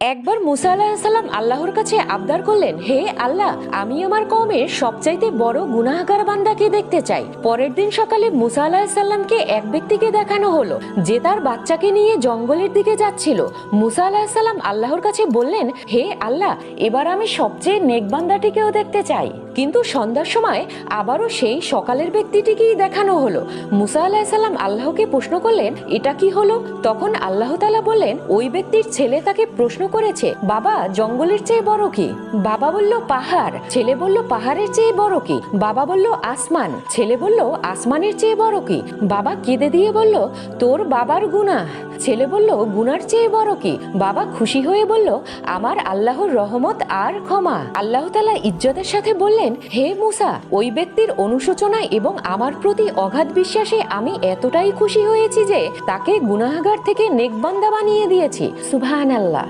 একবার মুসা আলাহিসাল্লাম আল্লাহর কাছে আবদার করলেন, হে আল্লাহ, আমি আমার কওমের সবচাইতে বড় গুনাহগার বান্দাকে দেখতে চাই। পরের দিন সকালে মুসা আলাহিসাল্লামকে এক ব্যক্তিকে দেখানো হলো যে তার বাচ্চাকে নিয়ে জঙ্গলের দিকে যাচ্ছিল। মুসা আলাহিসাল্লাম আল্লাহর কাছে বললেন, হে আল্লাহ, এবার আমি সবচেয়ে নেক বান্দাটিকেও দেখতে চাই। কিন্তু সন্ধ্যার সময় আবারও সেই সকালের ব্যক্তিটিকেই দেখানো হলো। মুসা আলাহিসাল্লাম আল্লাহকে প্রশ্ন করলেন, এটা কি হলো? তখন আল্লাহ তাআলা বললেন, ওই ব্যক্তির ছেলে তাকে প্রশ্ন করেছে, বাবা, জঙ্গলের চেয়ে বড় কি? বাবা বলল, পাহাড়। ছেলে বলল, পাহাড়ের চেয়ে বড় কি? বাবা বলল, আসমান। ছেলে বলল, আসমানের চেয়ে বড় কি? বাবা কেঁদে দিয়ে বলল, তোর বাবার গুনাহ। ছেলে বলল, গুনার চেয়ে বড় কি? বাবা খুশি হয়ে বলল, আমার আল্লাহর রহমত আর ক্ষমা। আল্লাহ তাআলা ইজ্জতের সাথে বললেন, হে মুসা, ওই ব্যক্তির অনুশোচনা এবং আমার প্রতি অগাধ বিশ্বাসে আমি এতটাই খুশি হয়েছি যে তাকে গুনাহগার থেকে নেক বান্দা বানিয়ে দিয়েছি। সুবহানাল্লাহ।